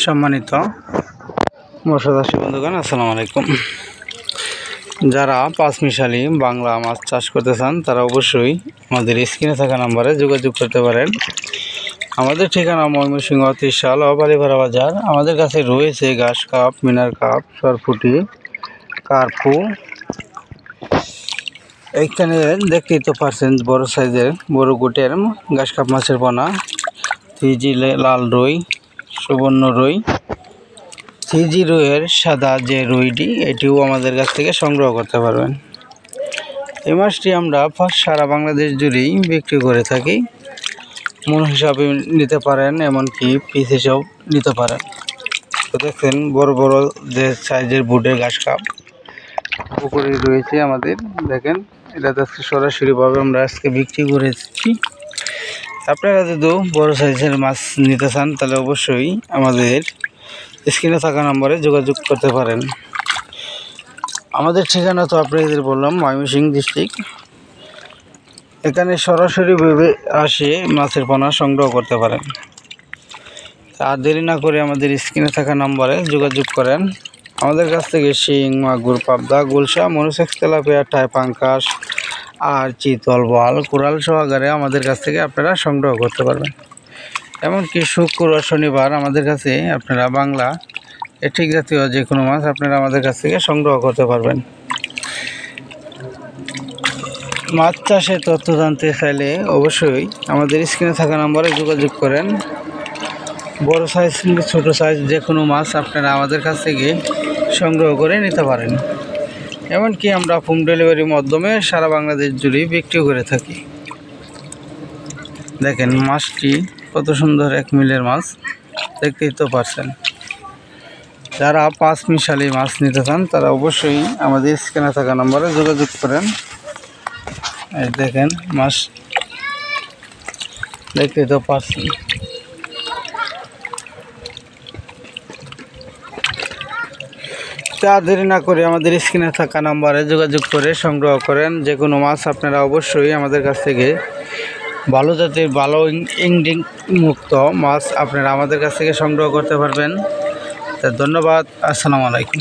সম্মানিত মৎস্যচাষী বন্ধুগণ, আসসালামু আলাইকুম। যারা পাঁচমিশালি বাংলা মাছ চাষ করতে চান তারা অবশ্যই আমাদের স্ক্রিনে থাকা নাম্বারে যোগাযোগ করতে পারেন। আমাদের ঠিকানা ময়মনসিংহ ত্রিশাল বালিপাড়া বাজার। আমাদের কাছে রয়েছে ঘাস কাপ, মিনার কাপ, সরপুঁটি, কার্পু। এইখানে দেখতেই তো পারছেন বড় সাইজের বড় গুটের ঘাস কাপ মাছের পোনা, থ্রিজি লাল রুই, সুবর্ণ রুই, থ্রিজি রুইয়ের সাদা যে রুইটি, এটিও আমাদের কাছ থেকে সংগ্রহ করতে পারবেন। এই মাছটি আমরা সারা বাংলাদেশ জুড়েই বিক্রি করে থাকি। মন হিসাবে নিতে পারেন, এমনকি পিস হিসাবেও নিতে পারেন। তো দেখেন বড় বড় যে সাইজের বুটের ঘাস কাপ পুকুরে রয়েছে আমাদের। দেখেন এটা সরাসরিভাবে আমরা আজকে বিক্রি করেছি। আপনারা যদি বড় সাইজের মাছ নিতে চান তাহলে অবশ্যই আমাদের স্ক্রিনে থাকা নম্বরে যোগাযোগ করতে পারেন। আমাদের ঠিকানা তো আপনাদের বললাম, ময়মনসিংহ ডিস্ট্রিক্ট। এখানে সরাসরিভাবে আসে মাছের পোনা সংগ্রহ করতে পারেন। আর দেরি না করে আমাদের স্ক্রিনে থাকা নম্বরে যোগাযোগ করেন। আমাদের কাছ থেকে শিং, মাগুর, পাবদা, গুলশা, মনুসেক্স, তেলাপিয়া, টাই, পাঙ্কাশ আর চিতল, বোয়াল, কোরাল সহকারে আমাদের কাছ থেকে আপনারা সংগ্রহ করতে পারবেন। এমনকি শুক্রবার, শনিবার আমাদের কাছে আপনারা বাংলা এঠিক জাতীয় যে কোনো মাছ আপনারা আমাদের কাছ থেকে সংগ্রহ করতে পারবেন। মাছ চাষের তথ্য জানতে চাইলে অবশ্যই আমাদের স্ক্রিনে থাকা নম্বরে যোগাযোগ করেন। বড় সাইজ, ছোট সাইজ যে কোনো মাছ আপনারা আমাদের কাছ থেকে সংগ্রহ করে নিতে পারেন। এমনকি আমরা হোম ডেলিভারির মাধ্যমে সারা বাংলাদেশ জুড়ে বিক্রি করে থাকি। দেখেন মাছটি কত সুন্দর, এক মিলের মাছ, দেখতেই তো পারছেন। যারা পাঁচমিশালি মাছ নিতে চান তারা অবশ্যই আমাদের স্ক্রিনে থাকা নম্বরে যোগাযোগ করেন। এই দেখেন মাছ, দেখতেই তো পারছেন। তা দেরি না করে আমাদের স্ক্রিনে থাকা নম্বরে যোগাযোগ করে সংগ্রহ করেন। যে কোনো মাছ আপনারা অবশ্যই আমাদের কাছ থেকে ভালো জাতের, ভালো ইংডিং মুক্ত মাছ আপনারা আমাদের কাছ থেকে সংগ্রহ করতে পারবেন। ধন্যবাদ। আসসালামু আলাইকুম।